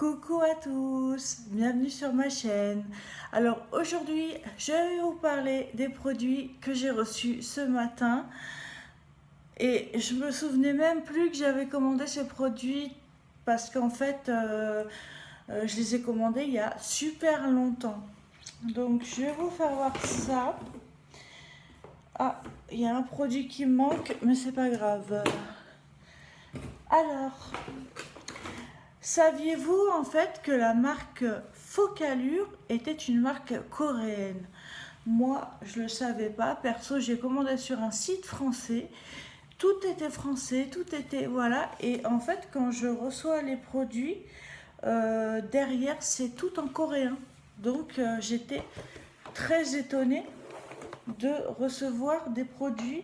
Coucou à tous, bienvenue sur ma chaîne. Alors aujourd'hui, je vais vous parler des produits que j'ai reçus ce matin. Et je me souvenais même plus que j'avais commandé ces produits parce qu'en fait, je les ai commandés il y a super longtemps. Donc je vais vous faire voir ça. Ah, il y a un produit qui me manque, mais c'est pas grave. Alors, saviez-vous en fait que la marque Focalure était une marque coréenne? Moi, je ne le savais pas. Perso, j'ai commandé sur un site français. Tout était français, tout était... Voilà. Et en fait, quand je reçois les produits, derrière, c'est tout en coréen. Donc, j'étais très étonnée de recevoir des produits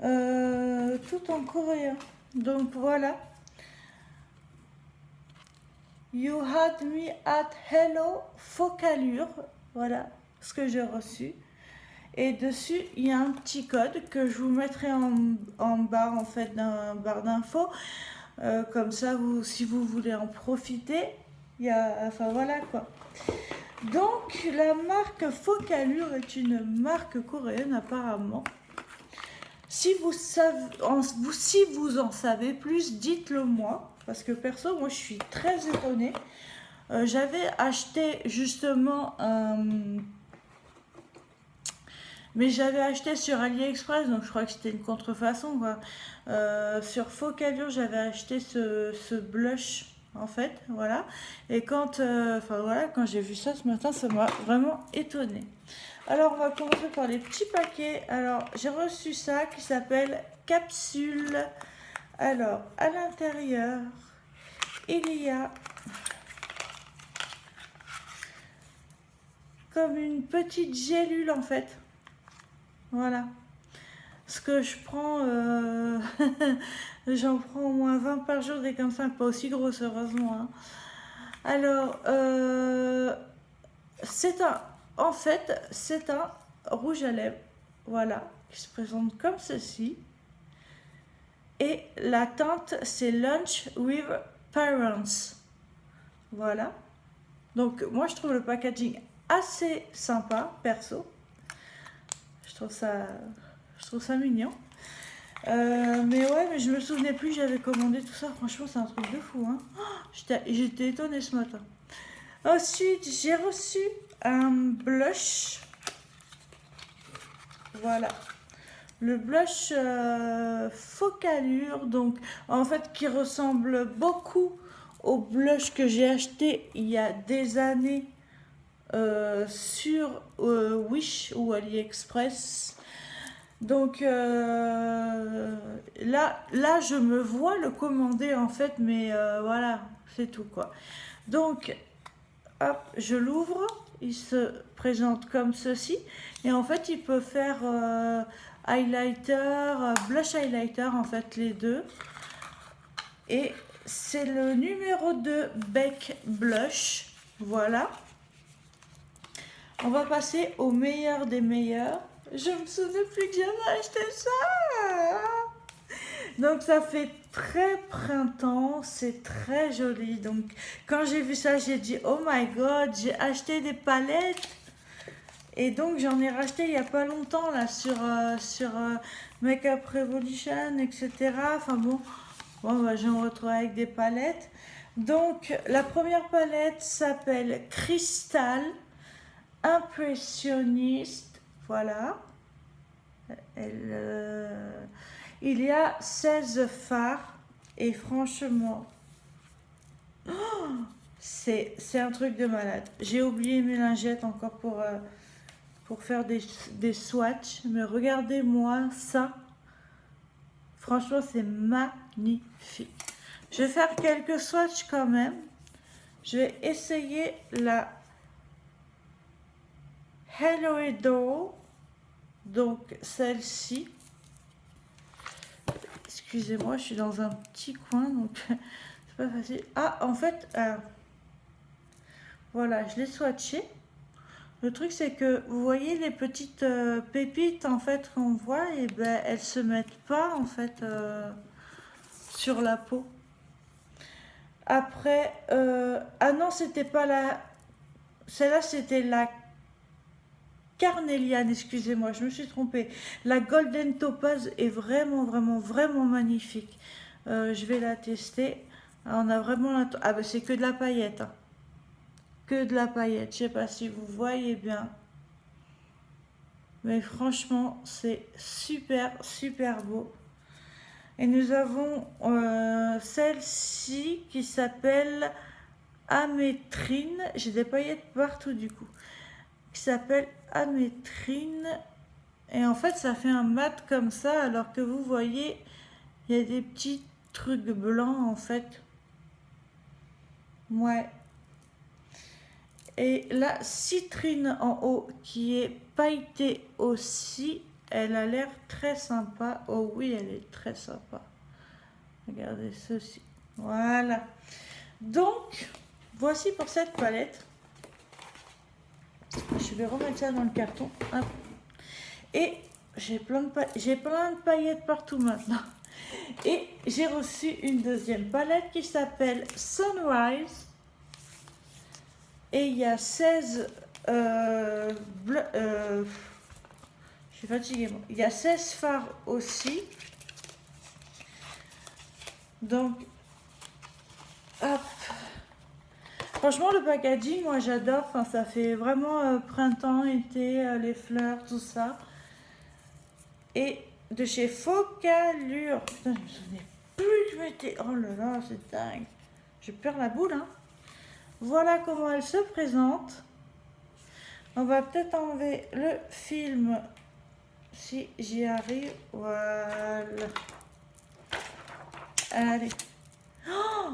tout en coréen. Donc, voilà. You had me at hello Focalure. Voilà ce que j'ai reçu. Et dessus, il y a un petit code que je vous mettrai en bas en fait d'un barre d'infos. Comme ça, si vous voulez en profiter, il y a, enfin voilà quoi. Donc, la marque Focalure est une marque coréenne apparemment. Si vous en savez plus, dites-le moi. Parce que perso, moi je suis très étonnée. J'avais acheté justement mais j'avais acheté sur AliExpress, donc je crois que c'était une contrefaçon, quoi. Sur Focalure, j'avais acheté ce blush, en fait, voilà. Et quand j'ai vu ça ce matin, ça m'a vraiment étonnée. Alors, on va commencer par les petits paquets. Alors, j'ai reçu ça qui s'appelle Capsule. Alors, à l'intérieur, il y a comme une petite gélule, en fait. Voilà. Ce que je prends, j'en prends au moins 20 par jour, des comme ça, pas aussi grosse, heureusement. Hein. Alors, en fait, c'est un rouge à lèvres, voilà, qui se présente comme ceci. Et la teinte, c'est Lunch with Parents. Voilà. Donc, moi, je trouve le packaging assez sympa, perso. Je trouve ça mignon. Mais je me souvenais plus, j'avais commandé tout ça. Franchement, c'est un truc de fou. Hein. J'étais étonnée ce matin. Ensuite, j'ai reçu un blush. Voilà. Le blush Focalure, donc en fait qui ressemble beaucoup au blush que j'ai acheté il y a des années sur Wish ou AliExpress. Donc là, je me vois le commander en fait, mais voilà, c'est tout quoi. Donc, hop, je l'ouvre, il se présente comme ceci. Et en fait, il peut faire highlighter, blush highlighter, en fait, les deux. Et c'est le numéro 2 Bec Blush. Voilà. On va passer au meilleur des meilleurs. Je me souviens plus que j'avais acheté ça. Donc ça fait très printemps, c'est très joli. Donc quand j'ai vu ça, j'ai dit oh my god, j'ai acheté des palettes. Et donc j'en ai racheté il n'y a pas longtemps là sur Makeup Revolution, etc. Enfin bon, je me retrouve avec des palettes. Donc la première palette s'appelle Crystal Impressionniste. Voilà. Il y a 16 fards et franchement, c'est un truc de malade. J'ai oublié mes lingettes encore pour faire des swatchs, mais regardez-moi ça. Franchement, c'est magnifique. Je vais faire quelques swatchs quand même. Je vais essayer la Hello Doll, donc celle-ci. Excusez-moi, je suis dans un petit coin, donc c'est pas facile. Ah, en fait, voilà, je l'ai swatché. Le truc, c'est que vous voyez les petites pépites, en fait, qu'on voit, et ben, elles se mettent pas, en fait, sur la peau. Après, Ah non, c'était pas la... Celle-là, c'était la Carnelian, excusez-moi, je me suis trompée. La Golden Topaz est vraiment, vraiment, vraiment magnifique. Je vais la tester. Ah, on a vraiment la... Ah ben c'est que de la paillette. Hein. Que de la paillette. Je sais pas si vous voyez bien. Mais franchement, c'est super, super beau. Et nous avons celle-ci qui s'appelle Amétrine. J'ai des paillettes partout du coup. Qui s'appelle Amétrine. Et en fait, ça fait un mat comme ça, alors que vous voyez, il y a des petits trucs blancs en fait. Ouais. Et la citrine en haut qui est pailletée aussi, elle a l'air très sympa. Oh oui, elle est très sympa. Regardez ceci. Voilà. Donc, voici pour cette palette. Je vais remettre ça dans le carton. Hop. Et j'ai plein de paillettes partout maintenant. Et j'ai reçu une deuxième palette qui s'appelle Sunrise. Et il y a 16 je suis fatiguée. Moi. Il y a 16 fards aussi. Donc, hop. Franchement, le packaging, moi j'adore. Enfin, ça fait vraiment printemps, été, les fleurs, tout ça. Et de chez Focalure. Putain, je me souvenais plus que je m'étais. Oh là là, c'est dingue. Je perds la boule, hein. Voilà comment elle se présente. On va peut-être enlever le film si j'y arrive. Voilà. Allez. Oh,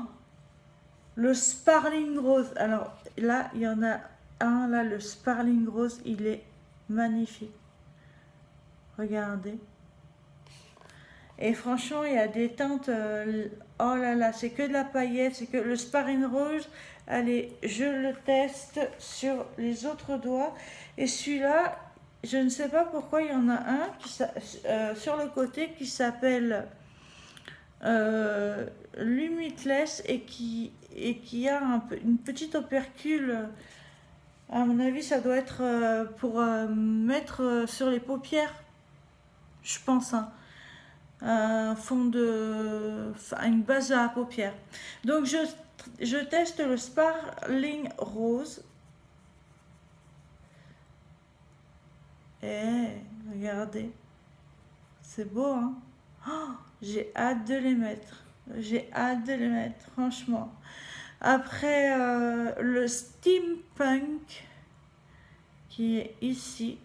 le Sparkling Rose. Alors là, il y en a un. Là, le Sparkling Rose, il est magnifique. Regardez. Et franchement, il y a des teintes. Oh là là, c'est que de la paillette. C'est que le Sparkling Rose. Allez, je le teste sur les autres doigts. Et celui-là, je ne sais pas pourquoi il y en a un qui, sur le côté qui s'appelle Limitless et qui a une petite opercule. À mon avis, ça doit être pour mettre sur les paupières, je pense. Hein. Un fond de... une base à paupières. Donc, je teste le Sparkling Rose. Et regardez, c'est beau, hein? Oh, j'ai hâte de les mettre. J'ai hâte de les mettre, franchement. Après, le Steampunk qui est ici.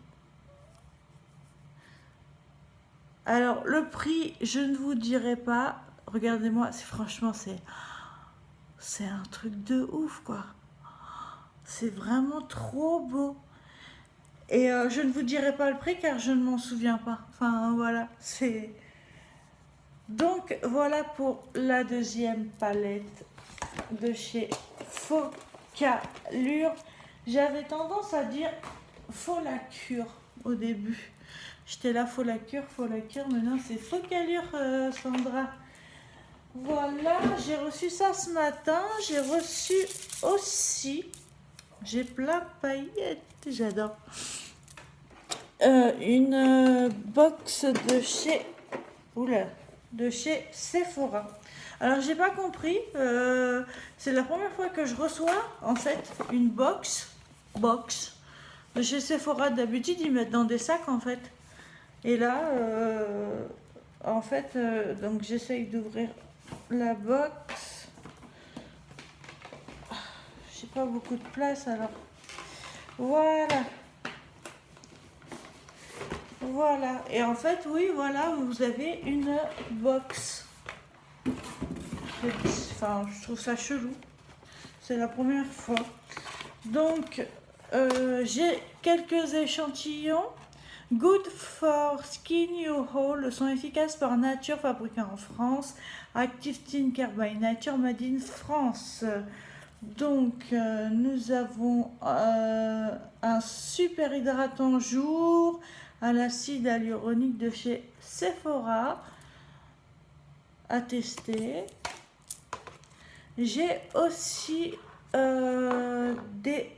Alors, le prix, je ne vous dirai pas. Regardez-moi, franchement, c'est un truc de ouf, quoi. C'est vraiment trop beau. Et je ne vous dirai pas le prix car je ne m'en souviens pas. Enfin, voilà, c'est... Donc, voilà pour la deuxième palette de chez Focalure. J'avais tendance à dire Folacure au début. J'étais là, Folacure, maintenant c'est Focalure, Sandra. Voilà, j'ai reçu ça ce matin. J'ai reçu aussi... J'ai plein de paillettes, j'adore. Une box de chez Sephora. Alors j'ai pas compris. C'est la première fois que je reçois en fait une box de chez Sephora. D'habitude ils mettent dans des sacs en fait. Et là, en fait, donc j'essaye d'ouvrir la box. J'ai pas beaucoup de place alors. Voilà. Voilà. Et en fait, oui, voilà, vous avez une box. Enfin, je trouve ça chelou. C'est la première fois. Donc, j'ai quelques échantillons. Good for Skin You Whole, le son efficace par nature, fabriqué en France. Active Skincare by Nature, made in France. Donc, nous avons un super hydratant jour à l'acide hyaluronique de chez Sephora à tester. J'ai aussi des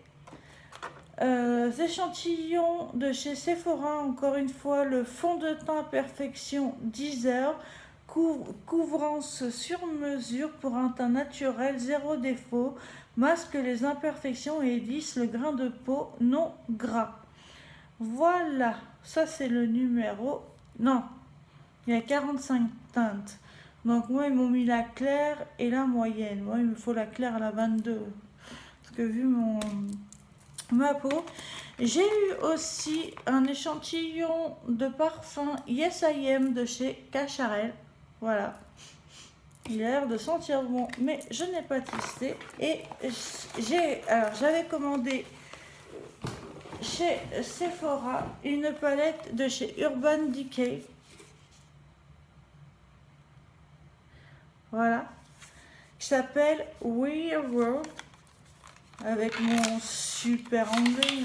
échantillons de chez Sephora, encore une fois, le fond de teint Perfection 10 heures, couvrance sur mesure pour un teint naturel, zéro défaut, masque les imperfections et lisse le grain de peau non gras. Voilà, ça c'est le numéro, non, il y a 45 teintes. Donc moi ils m'ont mis la claire et la moyenne. Moi il me faut la claire à la 22. Parce que vu ma peau. J'ai eu aussi un échantillon de parfum Yes I Am de chez Cacharel. Voilà. Il a l'air de sentir bon, mais je n'ai pas testé. Et j'avais commandé chez Sephora une palette de chez Urban Decay. Voilà. Qui s'appelle Weird World. Avec mon super anglais.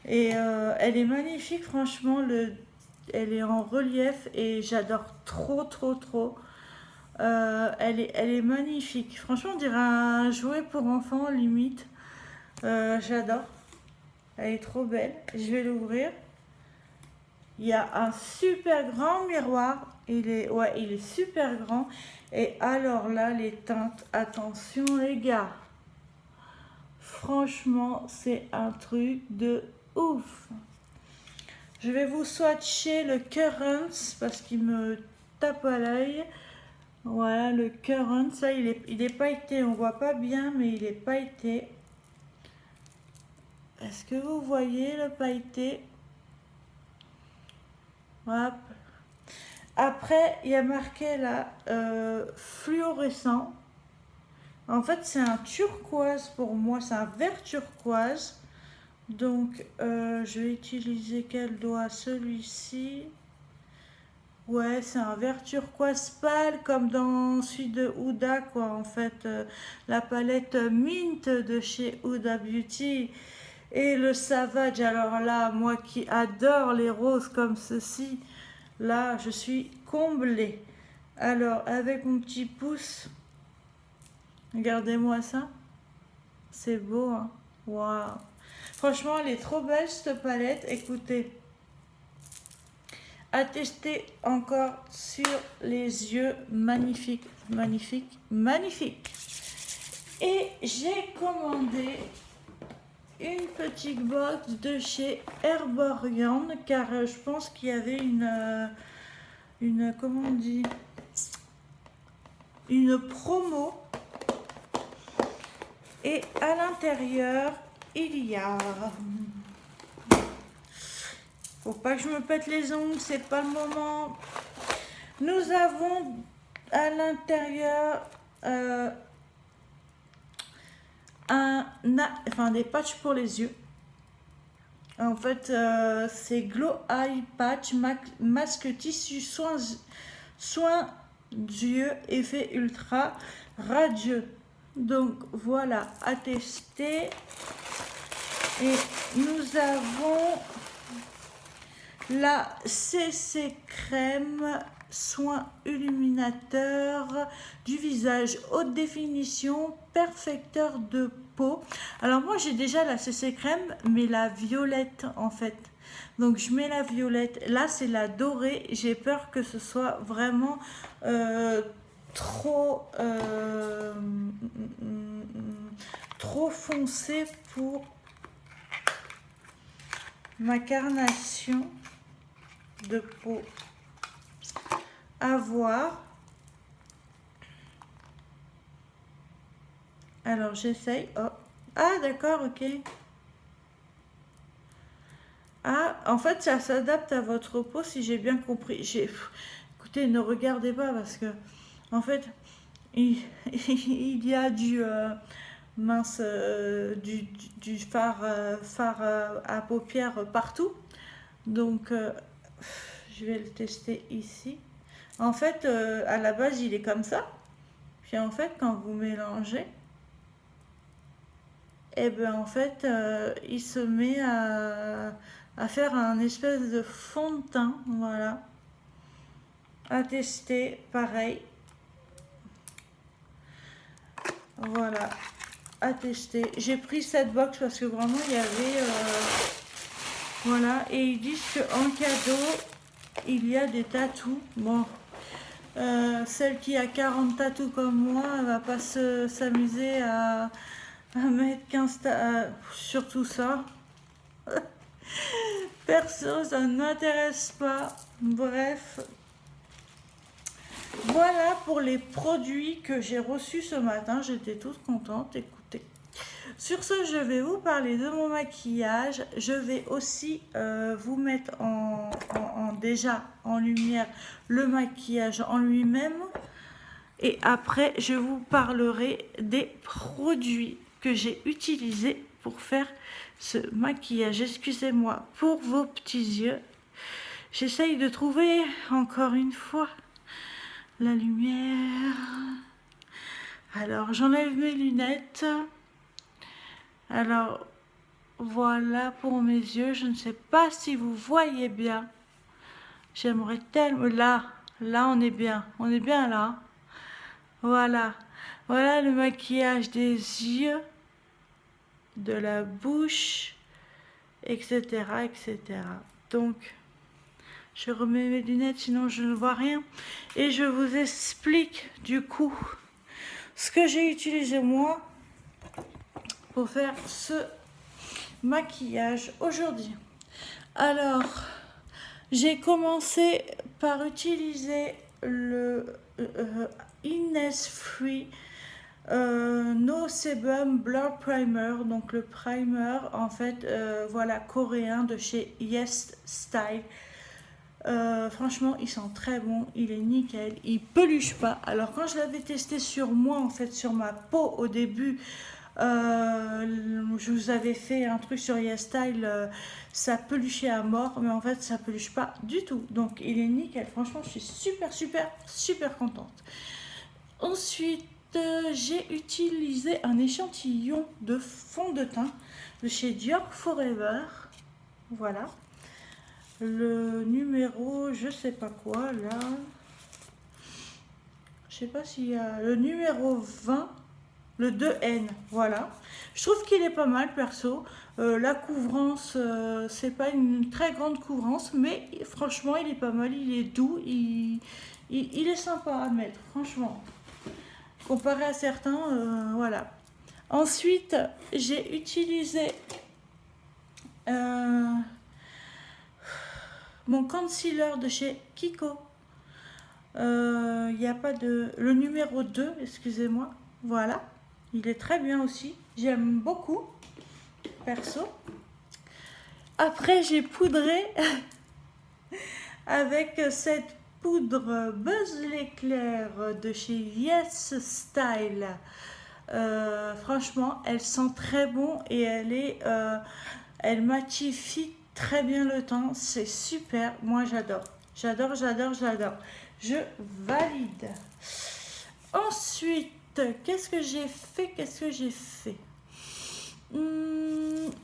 Et elle est magnifique, franchement. Elle est en relief et j'adore trop. Elle est magnifique. Franchement, on dirait un jouet pour enfants, limite. J'adore. Elle est trop belle. Je vais l'ouvrir. Il y a un super grand miroir. Il est super grand. Et alors là, les teintes, attention les gars. Franchement, c'est un truc de ouf. Je vais vous swatcher le Currents parce qu'il me tape à l'œil. Voilà, le Currents. Ça, il est pailleté. On voit pas bien, mais il est pailleté. Est-ce que vous voyez le pailleté? Hop. Après, il y a marqué là fluorescent. En fait, c'est un turquoise pour moi, c'est un vert turquoise. Donc, je vais utiliser quel doigt? Celui-ci. Ouais, c'est un vert turquoise pâle, comme dans celui de Huda, quoi. En fait, la palette Mint de chez Huda Beauty. Et le Savage, alors là, moi qui adore les roses comme ceci, là, je suis comblée. Alors, avec mon petit pouce, regardez-moi ça. C'est beau, hein. Waouh. Franchement, elle est trop belle, cette palette. Écoutez, à tester encore sur les yeux. Magnifique. Et j'ai commandé une petite box de chez Herborian, car je pense qu'il y avait une comment on dit, une promo. Et à l'intérieur, il y a... Faut pas que je me pète les ongles, c'est pas le moment. Nous avons à l'intérieur des patchs pour les yeux. En fait, c'est Glow Eye Patch, masque tissu, soin d'yeux, effet ultra radieux. Donc voilà, à tester. Et nous avons la CC Crème soin illuminateur du visage, haute définition, perfecteur de peau. Alors moi j'ai déjà la CC Crème, mais la violette en fait. Donc je mets la violette. Là c'est la dorée. J'ai peur que ce soit vraiment trop foncé pour ma carnation de peau. À voir. Alors j'essaye. Oh. Ah d'accord, ok. Ah, en fait ça s'adapte à votre peau si j'ai bien compris. Écoutez, ne regardez pas parce que en fait il y a du du fard à paupières partout. Donc je vais le tester ici. En fait, à la base, il est comme ça. Puis en fait, quand vous mélangez, et ben en fait, il se met à faire un espèce de fond de teint. Voilà. À tester, pareil. Voilà. à tester. J'ai pris cette box parce que vraiment il y avait voilà, et ils disent qu'en cadeau il y a des tatous. Bon, celle qui a 40 tatous comme moi, elle va pas s'amuser à mettre 15 sur tout ça. Perso, ça ne m'intéresse pas. Bref, voilà pour les produits que j'ai reçus ce matin. J'étais toute contente. Écoutez. Sur ce, je vais vous parler de mon maquillage. Je vais aussi vous mettre déjà en lumière le maquillage en lui-même. Et après, je vous parlerai des produits que j'ai utilisés pour faire ce maquillage. Excusez-moi pour vos petits yeux. J'essaye de trouver encore une fois la lumière. Alors, j'enlève mes lunettes. Alors, voilà pour mes yeux. Je ne sais pas si vous voyez bien. J'aimerais tellement... Là, on est bien. On est bien là. Voilà. Voilà le maquillage des yeux, de la bouche, etc., etc. Donc, je remets mes lunettes, sinon je ne vois rien. Et je vous explique, du coup, ce que j'ai utilisé moi pour faire ce maquillage aujourd'hui. Alors, j'ai commencé par utiliser le Innisfree No Sebum Blur Primer, donc le primer en fait voilà coréen de chez Yes Style. Franchement il sent très bon, il est nickel, il peluche pas. Alors quand je l'avais testé sur moi, en fait sur ma peau au début, je vous avais fait un truc sur Yes Style, ça peluchait à mort, mais en fait ça peluche pas du tout, donc il est nickel. Franchement je suis super contente. Ensuite j'ai utilisé un échantillon de fond de teint de chez Dior Forever. Voilà. Le numéro, je sais pas quoi, là. Je sais pas s'il y a le numéro 20, le 2N. Voilà. Je trouve qu'il est pas mal, perso. La couvrance, c'est pas une très grande couvrance, mais franchement, il est pas mal. Il est doux. Il est sympa à mettre, franchement. Comparé à certains, voilà. Ensuite, j'ai utilisé mon concealer de chez Kiko. Il n'y a pas de... Le numéro 2, excusez-moi. Voilà. Il est très bien aussi. J'aime beaucoup, perso. Après, j'ai poudré avec cette poudre Buzz l'éclair de chez Yes Style. Franchement, elle sent très bon et elle matifie très bien le teint. C'est super. Moi, j'adore. J'adore. Je valide. Ensuite, qu'est-ce que j'ai fait?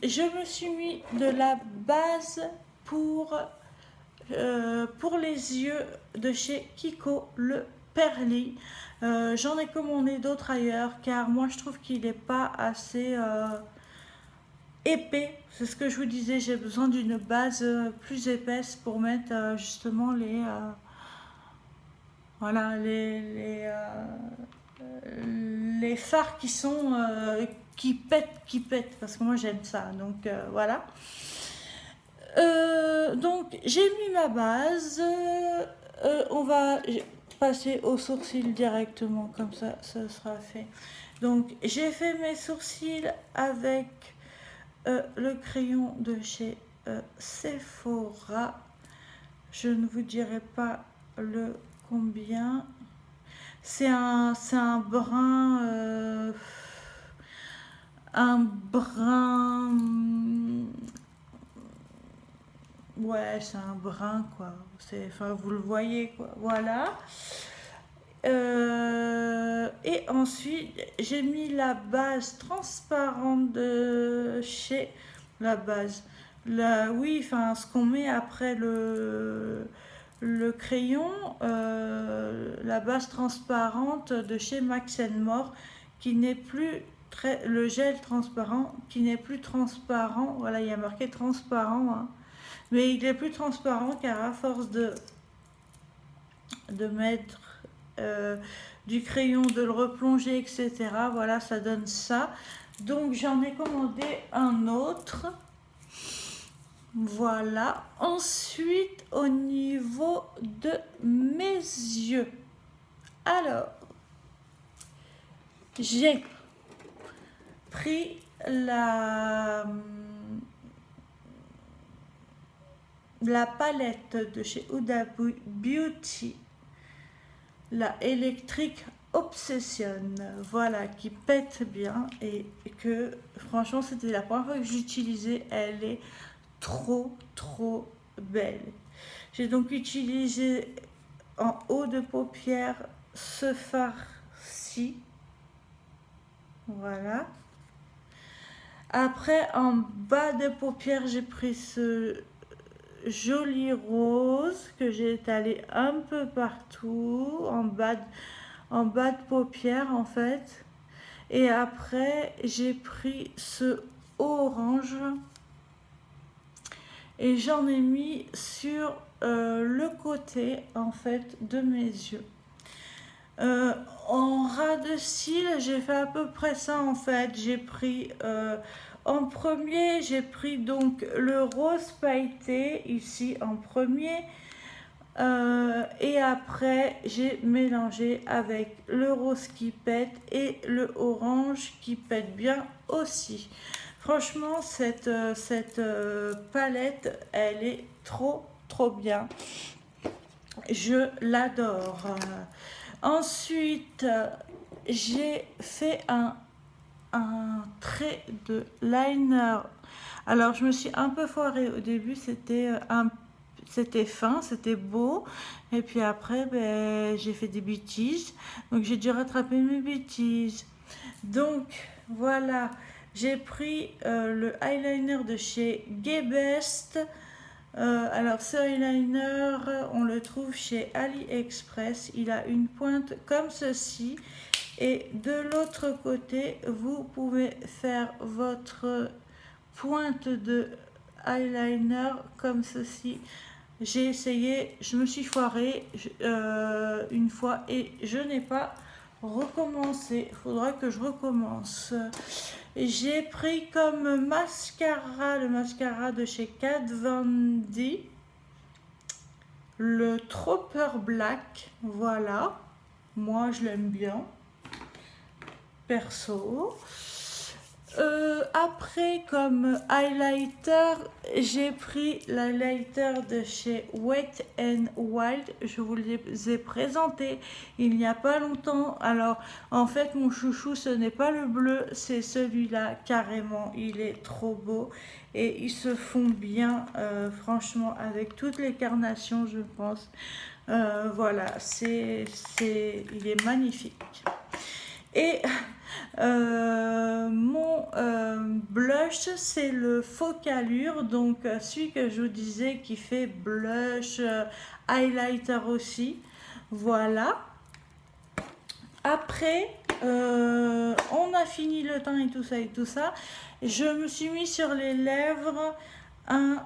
Je me suis mis de la base pour les yeux de chez Kiko, le Perly. J'en ai commandé d'autres ailleurs car moi je trouve qu'il n'est pas assez épais. C'est ce que je vous disais, j'ai besoin d'une base plus épaisse pour mettre justement voilà, les fards qui sont qui pètent parce que moi j'aime ça, donc voilà. Donc j'ai mis ma base, on va passer aux sourcils directement, comme ça ce sera fait. Donc j'ai fait mes sourcils avec le crayon de chez Sephora. Je ne vous dirai pas le combien. C'est un brun, ouais, c'est un brun quoi. Enfin, vous le voyez quoi. Voilà. Et ensuite, j'ai mis la base transparente de chez la base. Oui, enfin, ce qu'on met après le crayon, la base transparente de chez Max & More, qui n'est plus le gel transparent qui n'est plus transparent. Voilà, il y a marqué transparent, hein. Mais il est plus transparent car à force de mettre du crayon, de le replonger, etc. Voilà, ça donne ça. Donc j'en ai commandé un autre. Voilà. Ensuite, au niveau de mes yeux. Alors, j'ai pris la palette de chez Huda Beauty, la Electric Obsession, voilà, qui pète bien et que franchement c'était la première fois que j'utilisais. Elle est trop belle. J'ai donc utilisé en haut de paupière ce fard-ci, voilà. Après en bas de paupière j'ai pris ce joli rose que j'ai étalé un peu partout en bas de paupière en fait. Et après j'ai pris ce orange et j'en ai mis sur le côté en fait de mes yeux. En ras de cils j'ai fait à peu près ça en fait. J'ai pris en premier, j'ai pris donc le rose pailleté ici en premier. Et après, j'ai mélangé avec le rose qui pète et le orange qui pète bien aussi. Franchement, cette palette, elle est trop bien. Je l'adore. Ensuite, j'ai fait un trait de liner. Alors je me suis un peu foirée au début, c'était fin, c'était beau, et puis après j'ai fait des bêtises, donc j'ai dû rattraper mes bêtises. Donc voilà, j'ai pris le eyeliner de chez Guebest. Alors ce eyeliner, on le trouve chez AliExpress, il a une pointe comme ceci. Et de l'autre côté, vous pouvez faire votre pointe de eyeliner comme ceci. J'ai essayé, je me suis foirée une fois et je n'ai pas recommencé. Il faudra que je recommence. J'ai pris comme mascara, le mascara de chez Kat Von D, le Tropper Black. Voilà, moi je l'aime bien perso. Après comme highlighter, j'ai pris l'highlighter de chez Wet n Wild. Je vous les ai présentés il n'y a pas longtemps. Alors en fait mon chouchou, ce n'est pas le bleu, c'est celui-là carrément. Il est trop beau et ils se font bien franchement avec toutes les carnations, je pense. Voilà, il est magnifique. Et mon blush, c'est le Focallure, donc celui que je vous disais qui fait blush, highlighter aussi. Voilà. Après, on a fini le teint et tout ça. Je me suis mis sur les lèvres un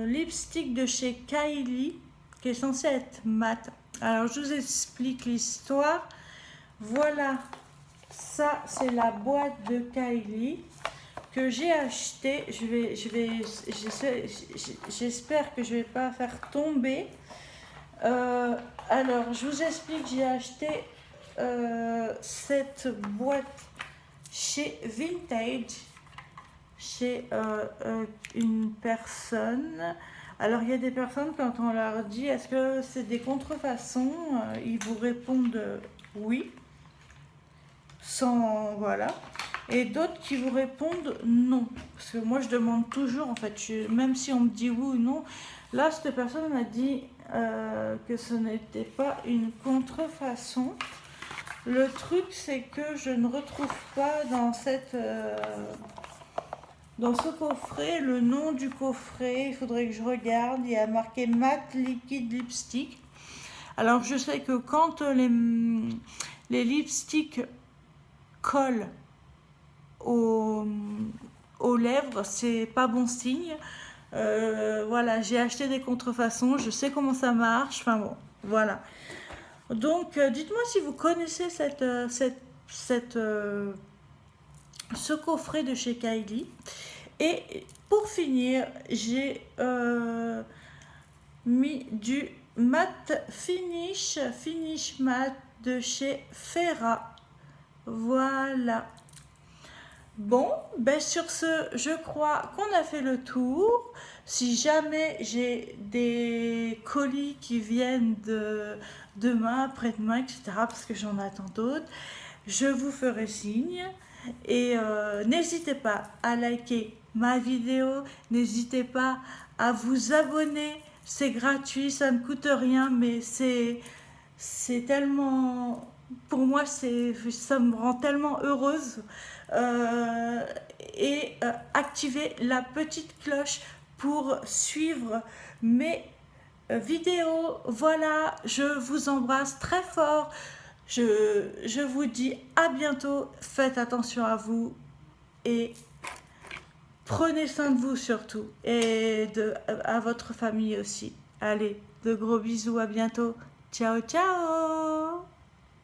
lipstick de chez Kylie qui est censé être mat. Alors, je vous explique l'histoire. Voilà, ça c'est la boîte de Kylie que j'ai acheté. J'espère que je vais pas faire tomber. Alors, je vous explique, j'ai acheté cette boîte chez Vintage, chez une personne. Alors, il y a des personnes, quand on leur dit est-ce que c'est des contrefaçons, ils vous répondent oui. Sans voilà, et d'autres qui vous répondent non, parce que moi je demande toujours en fait, même si on me dit oui ou non. Là cette personne m'a dit que ce n'était pas une contrefaçon. Le truc c'est que je ne retrouve pas dans dans ce coffret le nom du coffret. Il faudrait que je regarde. Il y a marqué Matte Liquid Lipstick. Alors je sais que quand les lipsticks colle aux lèvres, c'est pas bon signe. Voilà, j'ai acheté des contrefaçons, je sais comment ça marche, enfin bon, voilà. Donc, dites-moi si vous connaissez ce coffret de chez Kylie. Et pour finir, j'ai mis du matte finish matte de chez Ferra. Voilà. Bon, ben sur ce, je crois qu'on a fait le tour. Si jamais j'ai des colis qui viennent de demain, après-demain, etc., parce que j'en attends d'autres, je vous ferai signe. Et n'hésitez pas à liker ma vidéo, n'hésitez pas à vous abonner, c'est gratuit, ça ne coûte rien, mais c'est tellement, pour moi, ça me rend tellement heureuse. Et activez la petite cloche pour suivre mes vidéos. Voilà, je vous embrasse très fort. Je vous dis à bientôt. Faites attention à vous et prenez soin de vous surtout et à votre famille aussi. Allez, de gros bisous, à bientôt. Ciao, ciao!